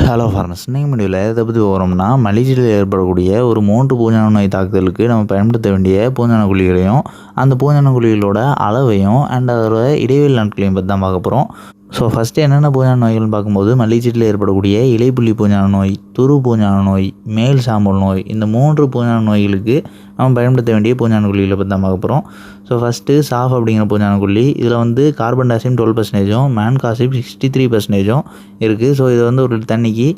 Hello farmers, இன்னைக்கு முடிவில் எதை பற்றி வரோம்னா, மல்லிச்செடியில் ஏற்படக்கூடிய ஒரு 3 பூஞ்சான நோய் தாக்குதலுக்கு நம்ம பயன்படுத்த வேண்டிய பூஞ்சான குழிகளையும், அந்த பூஞ்சான குழிகளோட அளவையும் அண்ட் அதோட இடைவெளி நாட்களையும் பற்றி தான் பார்க்க போகிறோம். ஸோ ஃபஸ்ட்டு என்னென்ன பூஞ்சான நோய்கள்னு பார்க்கும்போது, மல்லிச்செடியில் ஏற்படக்கூடிய இலைப்புள்ளி பூஞ்சான நோய், துரு பூஞ்சான நோய், மேல் சாம்பல் நோய், இந்த 3 பூஞ்சான நோய்களுக்கு நம்ம பயன்படுத்த வேண்டிய பூஞ்சான குழிகளை பற்றி தான் பார்க்க போகிறோம். ஸோ ஃபஸ்ட்டு சாஃப் அப்படிங்கிற பூஞ்சான குழி, இதில் வந்து கார்பன் டை ஆக்சைடு 12%, மேன்காசிப் 63% இருக்குது. ஸோ இது வந்து ஒரு தண்ணிக்கு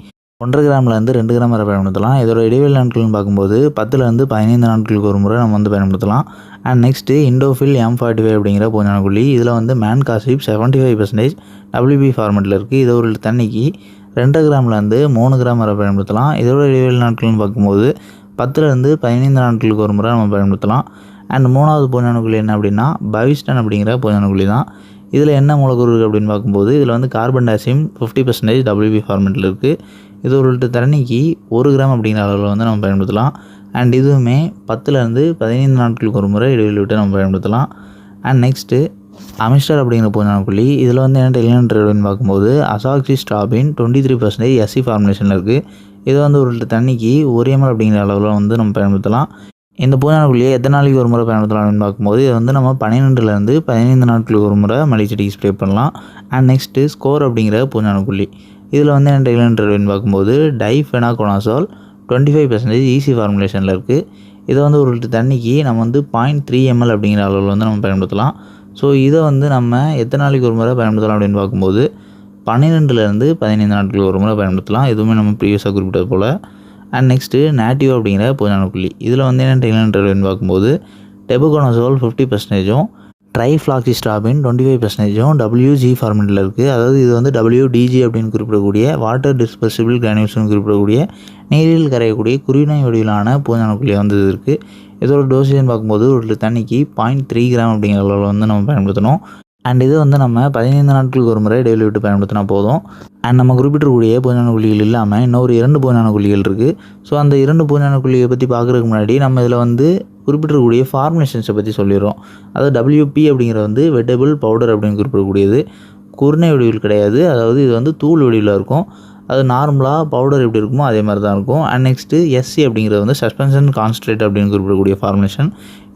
1.5 கிராம்லேருந்து 2 கிராம் வரை பயன்படுத்தலாம். இதோட இடைவெளி நாட்கள்னு பார்க்கும்போது 10லேருந்து 15 நாட்களுக்கு ஒரு முறை நம்ம வந்து பயன்படுத்தலாம். அண்ட் நெக்ஸ்ட்டு இண்டோஃபில் M45 அப்படிங்கிற பூஞ்சான குழி, இதில் வந்து மேன்காசிப் 75% WP ஃபார்மெட்டில் இருக்குது. இது ஒரு தண்ணிக்கு 2 கிராம்லேருந்து 3 கிராம் வரை பயன்படுத்தலாம். இதோட இடைவெளி நாட்கள்னு பார்க்கும்போது 10லேருந்து 15 நாட்களுக்கு ஒரு முறை நம்ம பயன்படுத்தலாம். அண்ட் 3வது பூஞ்சான குழி என்ன அப்படின்னா, பவிஸ்டன் அப்படிங்கிற பூஞ்சான குழி தான். இதில் என்ன மூலக்கூறு இருக்குது அப்படின்னு பார்க்கும்போது, இதில் வந்து கார்பன் டை ஆக்சைடு 50% WP ஃபார்மெட்டில் இருக்குது. இது ஒரு தண்ணிக்கு 1 கிராம் அப்படிங்கிற அளவில் வந்து நம்ம பயன்படுத்தலாம். அண்ட் இதுவுமே 10லேருந்து 15 நாட்களுக்கு ஒரு முறை இடைவெளி விட்டு நம்ம பயன்படுத்தலாம். அண்ட் நெக்ஸ்ட்டு அமிஸ்டர் அப்படிங்கிற பூஞ்சான குழி, இதில் வந்து என்ன எலிமெண்ட் அப்படின்னு பார்க்கும்போது அசாக்சிஸ்ட்ராபின் 23% SC ஃபார்முலேஷனில் இருக்குது. இது வந்து ஒரு தண்ணிக்கு 1 ml அப்படிங்கிற அளவில் வந்து நம்ம பயன்படுத்தலாம். இந்த பூஞ்சான குழியை எத்தனை நாளைக்கு ஒரு முறை பயன்படுத்தலாம் அப்படின்னு பார்க்கும்போது, இது வந்து நம்ம 12லேருந்து 15 நாட்களுக்கு ஒரு முறை மல்லிச்செடிக்கு ஸ்ப்ரே பண்ணலாம். அண்ட் நெக்ஸ்ட்டு ஸ்கோர் அப்படிங்கிற பூஞ்சான குழி, இதில் வந்து என்ன எலிமெண்ட் அப்படின்னு பார்க்கும்போது டைஃபெனாகோனாசோல் 25% EC ஃபார்முலேஷனில் இருக்குது. இதை வந்து ஒரு தண்ணிக்கு நம்ம வந்து 0.3 ml அப்படிங்கிற அளவில் வந்து நம்ம பயன்படுத்தலாம். ஸோ இதை வந்து நம்ம எத்தனை நாளைக்கு ஒரு முறை பயன்படுத்தலாம் அப்படின்னு பார்க்கும்போது 12லேருந்து 15 நாட்களுக்கு ஒரு முறை பயன்படுத்தலாம். இதுவுமே நம்ம ப்ரீவியஸாக குறிப்பிட்டது போல். அண்ட் நெக்ஸ்ட்டு நேட்டிவ் அப்படிங்கிற பூஞ்சான குழி, இதில் வந்து என்ன எலிமெண்ட் அப்படின்னு பார்க்கும்போது டெபுகோனசோல் 50%, ட்ரைஃப்ளாக்சிஸ்ட்ராபின் 25% WG ஃபார்மெட்டில் இருக்குது. அதாவது இது வந்து WDG அப்படின்னு குறிப்பிடக்கூடிய வாட்டர் டிஸ்பர்சிபிள் கிரானியூல்ஸ்னு குறிப்பிடக்கூடிய நீரில் கரையக்கூடிய குறுநோய் வடிவிலான பூஞ்சான குழி வந்து இது இருக்குது. இதோட டோசேஜ்னு பார்க்கும்போது ஒரு தண்ணிக்கு 0.3 கிராம் அப்படிங்கிற அளவில் வந்து நம்ம பயன்படுத்தணும். அண்ட் இது வந்து நம்ம 15 நாட்களுக்கு ஒரு முறை இடைவெளி விட்டு பயன்படுத்தினா போதும். அண்ட் நம்ம குறிப்பிட்டிருக்கக்கூடிய பூஞ்சான குழிகள் இல்லாமல் இன்னொரு 2 பூஞ்சான குழிகள் இருக்குது. ஸோ அந்த 2 பூஞ்சான குழியை பற்றி பார்க்குறதுக்கு முன்னாடி நம்ம இதில் வந்து குறிப்பிட்டிருக்கக்கூடிய ஃபார்முலேஷன்ஸை பற்றி சொல்லிடுறோம். அதாவது WP அப்படிங்கிறது வந்து வெட்டபிள் பவுடர் அப்படின்னு குறிப்பிடக்கூடியது. குறுநை வடிவில் கிடையாது, அதாவது இது வந்து தூள் வடிவில் இருக்கும். அது நார்மலாக பவுடர் எப்படி இருக்குமோ அதே மாதிரி தான் இருக்கும். அண்ட் நெக்ஸ்ட்டு SC அப்படிங்கிறது வந்து சஸ்பென்ஷன் கான்சன்ட்ரேட் அப்படின்னு குறிப்பிடக்கூடிய ஃபார்முலேஷன்.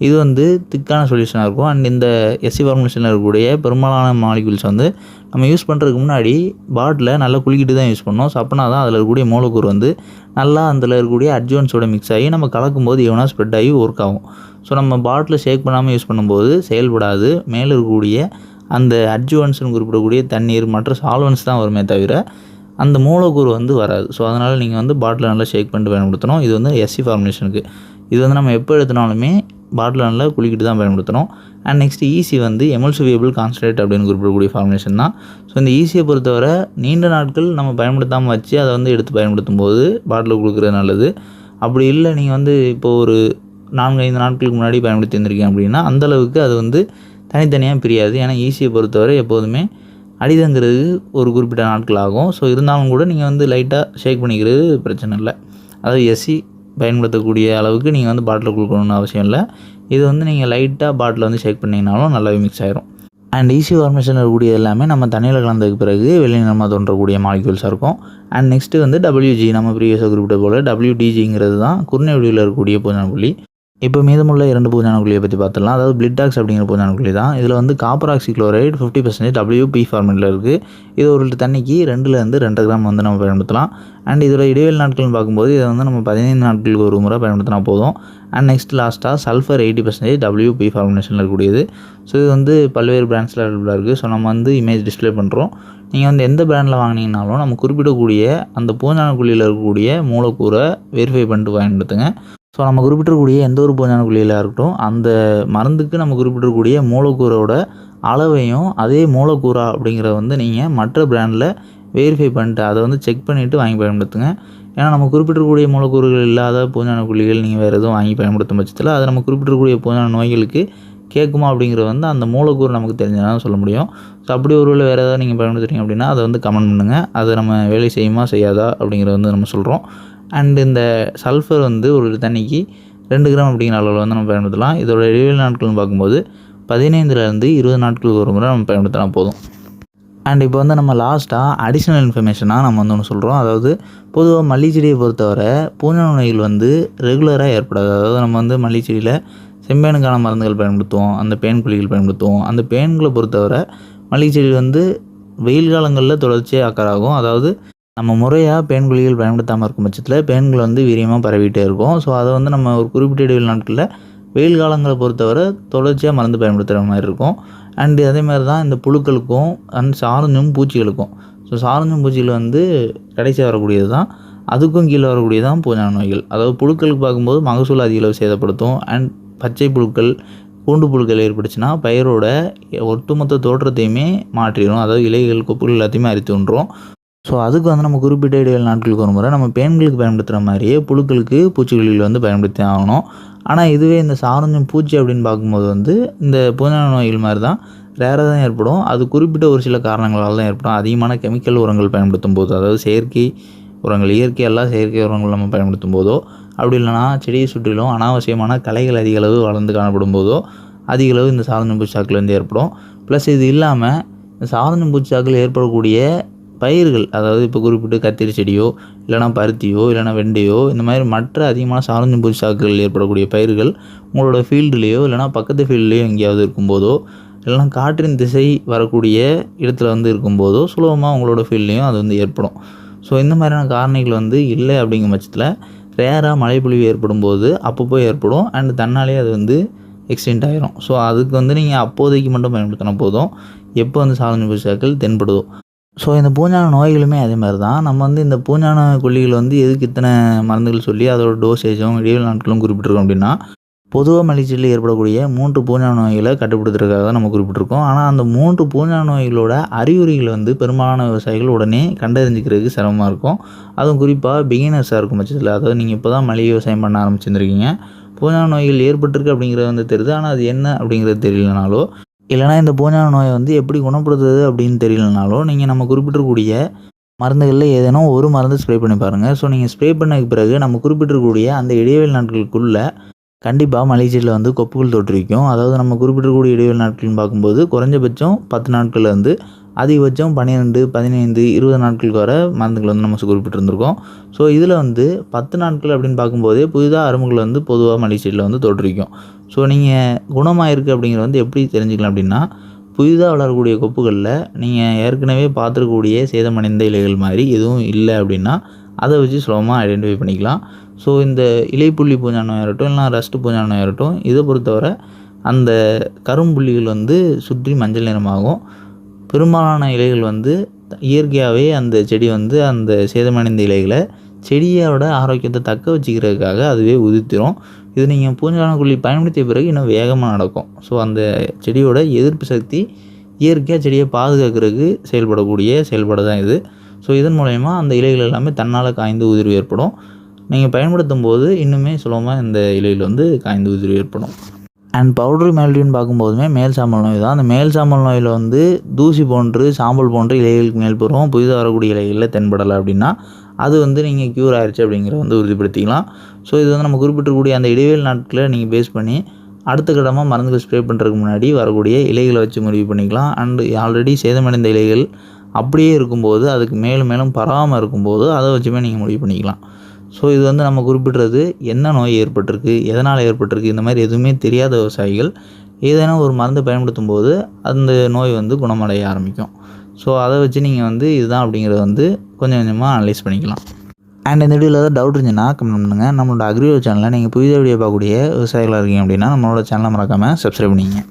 இது வந்து திக்கான சொல்யூஷனாக இருக்கும். அண்ட் இந்த SC ஃபார்முலேஷனில் இருக்கக்கூடிய பெரும்பாலான மாலிகுல்ஸ் வந்து நம்ம யூஸ் பண்ணுறதுக்கு முன்னாடி பாட்டில் நல்லா குலுக்கிட்டு தான் யூஸ் பண்ணோம். ஸோ அப்படின்னா தான் அதில் இருக்கக்கூடிய மூலக்கூறு வந்து நல்லா அதில் இருக்கக்கூடிய அட்ஜுவன்ஸோட மிக்ஸ் ஆகி நம்ம கலக்கும்போது ஈவனாக ஸ்ப்ரெட் ஆகி ஒர்க் ஆகும். ஸோ நம்ம பாட்டில் ஷேக் பண்ணாமல் யூஸ் பண்ணும்போது செயல்படாது. மேலே இருக்கக்கூடிய அந்த அட்ஜுவன்ஸ்னு குறிப்பிடக்கூடிய தண்ணீர் மற்ற சால்வன்ஸ் தான் வருமே தவிர அந்த மூலக்கூறு வந்து வராது. ஸோ அதனால் நீங்கள் வந்து பாட்டில் நல்லா ஷேக் பண்ணிட்டு பயன்படுத்தணும். இது வந்து SC ஃபார்முலேஷனுக்கு. இது வந்து நம்ம எப்போ எடுத்தினாலுமே பாட்டில் நல்லா குளிக்கிட்டு தான் பயன்படுத்தணும். அண்ட் நெக்ஸ்ட்டு EC வந்து எமல்சிஃபியபிள் கான்சன்ட்ரேட் அப்படின்னு குறிப்பிடக்கூடிய ஃபார்முலேஷன் தான். ஸோ இந்த ECயை பொறுத்தவரை நீண்ட நாட்கள் நம்ம பயன்படுத்தாமல் வச்சு அதை வந்து எடுத்து பயன்படுத்தும் போது பாட்டில் கொடுக்குறது நல்லது. அப்படி இல்லை நீங்கள் வந்து இப்போது ஒரு 4-5 நாட்களுக்கு முன்னாடி பயன்படுத்தி இருந்திருக்கீங்க அப்படின்னா அந்தளவுக்கு அது வந்து தனித்தனியாக பிரியாது. ஏன்னா ECயை பொறுத்தவரை எப்போதுமே அடிதங்கிறது ஒரு குறிப்பிட்ட நாட்கள் ஆகும். ஸோ இருந்தாலும் கூட நீங்கள் வந்து லைட்டாக ஷேக் பண்ணிக்கிறது பிரச்சனை இல்லை. அதாவது SC பயன்படுத்தக்கூடிய அளவுக்கு நீங்கள் வந்து பாட்டில் கொடுக்கணும்னு அவசியம் இல்லை. இது வந்து நீங்கள் லைட்டாக பாட்டில் வந்து ஷேக் பண்ணிங்கனாலும் நல்லாவே மிக்ஸ் ஆயிரும். அண்ட் EC ஃபார்மேஷன் இருக்கக்கூடிய எல்லாமே நம்ம தண்ணியில் கலந்ததுக்கு பிறகு வெளிநிறமாக தோன்றக்கூடிய மாலிகுல்ஸாக இருக்கும். அண்ட் நெக்ஸ்ட்டு வந்து WG நம்ம ப்ரீவியஸாக குறிப்பிட்ட போல் WDGங்கிறது தான் குறுநை வடிவில் இருக்கக்கூடிய பூஞ்சான குழி. இப்போ மீதமுள்ள 2 பூஞ்சான குழியை பற்றி பார்த்துடலாம். அதாவது பிளிட்டாக்ஸ் அப்படிங்கிற பூஞ்சான குழி தான். இதில் வந்து காப்பர் ஆக்சிக்ளோரைடு 50% WP ஃபார்மெட்டில் இருக்குது. இது ஒரு தண்ணிக்கு 2லேருந்து 2.5 கிராம் வந்து நம்ம பயன்படுத்தலாம். அண்ட் இதோட இடைவெளி நாட்கள்னு பார்க்கும்போது இதை வந்து நம்ம 15 நாட்களுக்கு ஒரு முறை பயன்படுத்தினா போதும். அண்ட் நெக்ஸ்ட் லாஸ்ட்டாக சல்ஃபர் 80% WP ஃபார்முலேஷனில் இருக்கக்கூடியது. ஸோ இது வந்து பல்வேறு பிராண்ட்ஸில் அவைலபிளாக இருக்குது. ஸோ நம்ம வந்து இமேஜ் டிஸ்பிளே பண்ணுறோம். நீங்கள் வந்து எந்த பிராண்டில் வாங்கினீங்கனாலும் நம்ம குறிப்பிடக்கூடிய அந்த பூஞ்சான குழியில் இருக்கக்கூடிய மூலக்கூறை வெரிஃபை பண்ணிட்டு பயன்படுத்துங்க. ஸோ நம்ம குறிப்பிட்டிருக்கக்கூடிய எந்த ஒரு பூஞ்சான குழியில் இருக்கட்டும் அந்த மருந்துக்கு நம்ம குறிப்பிட்டிருக்கக்கூடிய மூலக்கூறோட அளவையும் அதே மூலக்கூறா அப்படிங்கிறத வந்து நீங்கள் மற்ற பிராண்டில் வெரிஃபை பண்ணிட்டு அதை வந்து செக் பண்ணிவிட்டு வாங்கி பயன்படுத்துங்க. ஏன்னா நம்ம குறிப்பிட்டிருக்கக்கூடிய மூலக்கூறுகள் இல்லாத பூஞ்சான குழிகள் நீங்கள் வேறு எதுவும் வாங்கி பயன்படுத்தும் பட்சத்தில் அதை நம்ம குறிப்பிட்டிருக்கக்கூடிய பூஞ்சான நோய்களுக்கு கேட்குமா அப்படிங்கிறது வந்து அந்த மூலக்கூறு நமக்கு தெரிஞ்சதான் சொல்ல முடியும். ஸோ அப்படி ஒருவேளை வேறு ஏதாவது நீங்கள் பயன்படுத்துகிறீங்க அப்படின்னா அதை வந்து கமெண்ட் பண்ணுங்கள். அதை நம்ம வேலை செய்யுமா செய்யாதா அப்படிங்கிறத வந்து நம்ம சொல்கிறோம். அண்ட் இந்த சல்ஃபர் வந்து ஒரு தண்ணிக்கு 2 கிராம் அப்படிங்கிற அளவில் வந்து நம்ம பயன்படுத்தலாம். இதோட இடைவெளி நாட்கள்னு பார்க்கும்போது 15லேருந்து 20 நாட்களுக்கு ஒரு முறை நம்ம பயன்படுத்தினா போதும். அண்ட் இப்போ வந்து நம்ம லாஸ்ட்டாக அடிஷ்னல் இன்ஃபர்மேஷனாக நம்ம வந்து ஒன்று சொல்கிறோம். அதாவது பொதுவாக மல்லிகை செடியை பொறுத்தவரை பூஞ்சான நோய்கள் வந்து ரெகுலராக ஏற்படாது. அதாவது நம்ம வந்து மல்லிகை செடியில் செம்பேனுக்கான மருந்துகள் பயன்படுத்துவோம், அந்த பேன் குழிகள் பயன்படுத்துவோம். அந்த பேன்களை பொறுத்தவரை மல்லிகை செடி வந்து வெயில் காலங்களில் தொடர்ச்சியாக அக்கறாகும். அதாவது நம்ம முறையாக பேன் குழிகள் பயன்படுத்தாமல் இருக்கும் பட்சத்தில் பேன்கள் வந்து வீரியமாக பரவிட்டே இருக்கும். ஸோ அதை வந்து நம்ம ஒரு குறிப்பிட்ட இடைவெளி நாட்களில் வெயில் காலங்களை பொறுத்தவரை தொடர்ச்சியாக மருந்து பயன்படுத்துகிற மாதிரி இருக்கும். அண்டு அதே மாதிரி தான் இந்த புழுக்களுக்கும் அண்ட் சாரஞ்சும் பூச்சிகளுக்கும். ஸோ சாரஞ்சும் பூச்சிகள் வந்து கடைசியாக வரக்கூடியது தான், அதுக்கும் கீழே வரக்கூடியது தான் பூஞ்சான நோய்கள். அதாவது புழுக்களுக்கு பார்க்கும்போது மகசூல் அதிக அளவு சேதப்படுத்தும். அண்ட் பச்சை புழுக்கள், பூண்டு புழுக்கள் ஏற்பட்டுச்சுன்னா பயிரோட ஒட்டுமொத்த தோற்றத்தையுமே மாற்றிடும். அதாவது இலைகள், கொப்புகள் எல்லாத்தையுமே அரித்து விட்டுரும். ஸோ அதுக்கு வந்து நம்ம குறிப்பிட்ட இடைவெளி நாட்களுக்கு ஒரு முறை நம்ம பேன்களுக்கு பயன்படுத்துகிற மாதிரியே புழுக்களுக்கு பூச்சிக்கொல்லிகள் வந்து பயன்படுத்தி ஆகணும். ஆனால் இதுவே இந்த சாரஞ்சும் பூச்சி அப்படின்னு பார்க்கும்போது வந்து இந்த பூஞ்சான நோய்கள் மாதிரி தான் ரேராக தான் ஏற்படும். அது குறிப்பிட்ட ஒரு சில காரணங்களால் தான் ஏற்படும். அதிகமான கெமிக்கல் உரங்கள் பயன்படுத்தும் போது, அதாவது செயற்கை உரங்கள், இயற்கையெல்லாம் செயற்கை உரங்கள் நம்ம பயன்படுத்தும் போதோ, அப்படி இல்லைனா செடியை சுற்றிலும் அனாவசியமான களைகள் அதிக அளவு வளர்ந்து காணப்படும் போதோ அதிக அளவு இந்த சாரஞ்சும் பூச்சி தாக்குதல் வந்து ஏற்படும். ப்ளஸ் இது இல்லாமல் இந்த சாரஞ்சும் பூச்சி தாக்குதல் ஏற்படக்கூடிய பயிர்கள், அதாவது இப்போ குறிப்பிட்டு கத்திரி செடியோ இல்லைனா பருத்தியோ இல்லைனா வெண்டையோ இந்த மாதிரி மற்ற அதிகமான சாரஞ்சும் பூச்சி தாக்குதல் ஏற்படக்கூடிய பயிர்கள் உங்களோட ஃபீல்டுலேயோ இல்லைனா பக்கத்து ஃபீல்டுலேயோ எங்கேயாவது இருக்கும்போதோ இல்லைனா காற்றின் திசை வரக்கூடிய இடத்துல வந்து இருக்கும்போதோ சுலபமாக உங்களோட ஃபீல்ட்லேயும் அது வந்து ஏற்படும். ஸோ இந்த மாதிரியான காரணிகள் வந்து இல்லை அப்படிங்கிற பட்சத்தில் ரேராக மழைப்பொழிவு ஏற்படும் போது அப்பப்போ ஏற்படும். அண்ட் தன்னாலே அது வந்து எக்ஸ்டெண்ட் ஆகிரும். ஸோ அதுக்கு வந்து நீங்கள் அப்போதைக்கு மட்டும் பயன்படுத்தின போதும், எப்போ வந்து சாரஞ்சும் பூச்சி தாக்குதல் தென்படுதோ. ஸோ இந்த பூஞ்சான நோய்களுமே அதே மாதிரி தான். நம்ம வந்து இந்த பூஞ்சான கொல்லிகள் வந்து எதுக்கு இத்தனை மருந்துகள் சொல்லி அதோட டோசேஜும் இடைவெளி நாட்களும் குறிப்பிட்டிருக்கோம் அப்படின்னா, பொதுவாக மல்லிகை செடியில் ஏற்படக்கூடிய 3 பூஞ்சான நோய்களை கட்டுப்படுத்துறதுக்காக தான் நம்ம குறிப்பிட்டிருக்கோம். ஆனால் அந்த 3 பூஞ்சான நோய்களோட அறிகுறிகள் வந்து பெரும்பாலான விவசாயிகள் உடனே கண்டறிஞ்சிக்கிறதுக்கு சிரமமாக இருக்கும். அதுவும் குறிப்பாக பிகினர்ஸாக இருக்கும் பட்சத்தில், அதாவது நீங்கள் இப்போ தான் மல்லிகை விவசாயம் பண்ண ஆரம்பிச்சிருந்துருக்கீங்க, பூஞ்சான நோய்கள் ஏற்பட்டிருக்கு அப்படிங்கிறது வந்து தெரியுது, ஆனால் அது என்ன அப்படிங்கிறது தெரியலனாலோ இல்லைனா இந்த பூஞ்சான நோயை வந்து எப்படி குணப்படுத்துறது அப்படின்னு தெரியலனாலோ நீங்கள் நம்ம குறிப்பிட்டிருக்கக்கூடிய மருந்துகளில் ஏதேனும் ஒரு மருந்து ஸ்ப்ரே பண்ணி பாருங்கள். ஸோ நீங்கள் ஸ்ப்ரே பண்ணதுக்கு பிறகு நம்ம குறிப்பிட்டிருக்கக்கூடிய அந்த இடைவெளி நாட்களுக்குள்ளே கண்டிப்பாக மல்லிகை செடியில் வந்து கொப்புகள் தோற்றுவிக்கும். அதாவது நம்ம குறிப்பிட்டிருக்கக்கூடிய இடைவெளி நாட்கள்னு பார்க்கும்போது குறைஞ்சபட்சம் 10 நாட்கள் வந்து அதிகபட்சம் 12, 15, 20 நாட்களுக்கு வர மருந்துகள் வந்து நம்ம குறிப்பிட்டிருந்திருக்கோம். ஸோ இதில் வந்து 10 நாட்கள் அப்படின்னு பார்க்கும்போதே புதிதாக அரும்புகள் வந்து பொதுவாக மல்லிகை செடியில் வந்து தோற்றுவிக்கும். ஸோ நீங்கள் குணமாயிருக்கு அப்படிங்கிறது வந்து எப்படி தெரிஞ்சுக்கலாம் அப்படின்னா, புதிதாக வளரக்கூடிய கொப்புகளில் நீங்கள் ஏற்கனவே பார்த்துருக்கக்கூடிய சேதமடைந்த இலைகள் மாதிரி எதுவும் இல்லை அப்படின்னா அதை வச்சு சுலபமாக ஐடென்டிஃபை பண்ணிக்கலாம். ஸோ இந்த இலைப்புள்ளி பூஞ்சான நோயாகட்டும் இல்லைனா ரஸ்ட்டு பூஞ்சான நோயாகட்டும் இதை பொறுத்தவரை அந்த கரும்புள்ளிகள் வந்து சுற்றி மஞ்சள் நிறமாகும். பெரும்பாலான இலைகள் வந்து இயற்கையாகவே அந்த செடி வந்து அந்த சேதமடைந்த இலைகளை செடியோட ஆரோக்கியத்தை தக்க வச்சுக்கிறதுக்காக அதுவே உதிர்த்திரும். இது நீங்கள் பூஞ்சான கொல்லி பயன்படுத்திய பிறகு இன்னும் வேகமாக நடக்கும். ஸோ அந்த செடியோட எதிர்ப்பு சக்தி இயற்கையாக செடியை பாதுகாக்கிறதுக்கு செயல்படக்கூடிய செயல்பாடு தான் இது. ஸோ இதன் மூலயமா அந்த இலைகள் எல்லாமே தன்னால் காய்ந்து உதிர்வு ஏற்படும். நீங்கள் பயன்படுத்தும் போது இன்னுமே சுலபமாக இந்த இலைகள் வந்து காய்ந்து உதிர்வு ஏற்படும். அண்ட் பவுட்ரி மேல்டியூன்னு பார்க்கும்போதுமே மேல் சாம்பல் நோய் தான். அந்த மேல் சாம்பல் நோயில் வந்து தூசி போன்று சாம்பல் போன்று இலைகளுக்கு மேல் பருவம் புதிதாக வரக்கூடிய இலைகளில் தென்படலை அப்படின்னா அது வந்து நீங்கள் க்யூர் ஆயிடுச்சு அப்படிங்கிறத வந்து உறுதிப்படுத்திக்கலாம். ஸோ இது வந்து நம்ம குறிப்பிட்டிருக்கக்கூடிய அந்த இடைவெளி நாட்களை நீங்கள் பேஸ் பண்ணி அடுத்த கட்டமாக மருந்துகள் ஸ்ப்ரே பண்ணுறதுக்கு முன்னாடி வரக்கூடிய இலைகளை வச்சு முடிவு பண்ணிக்கலாம். அண்டு ஆல்ரெடி சேதமடைந்த இலைகள் அப்படியே இருக்கும்போது அதுக்கு மேலும் மேலும் பரவாமல் இருக்கும்போது அதை வச்சுமே நீங்கள் முடிவு பண்ணிக்கலாம். ஸோ இது வந்து நம்ம குறிப்பிட்றது என்ன நோய் ஏற்பட்டிருக்கு, எதனால் ஏற்பட்டிருக்கு, இந்த மாதிரி எதுவுமே தெரியாத விவசாயிகள் ஏதேனும் ஒரு மருந்து பயன்படுத்தும் போது அந்த நோய் வந்து குணமடைய ஆரம்பிக்கும். ஸோ அதை வச்சு நீங்கள் வந்து இதுதான் அப்படிங்கிறத வந்து கொஞ்சம் கொஞ்சமாக அனலைஸ் பண்ணிக்கலாம். அண்ட் இந்த வீடியோவில் ஏதாவது டவுட் இருந்துச்சுன்னா கமெண்ட் பண்ணுங்கள். நம்மளோட அக்ரிகல்ச்சர் சேனலில் நீங்கள் புதிய வீடியோ பார்க்கக்கூடிய விவசாயிகளாக இருக்கீங்க அப்படின்னா நம்மளோட சேனலை மறக்காமல் சப்ஸ்கிரைப் பண்ணிங்க.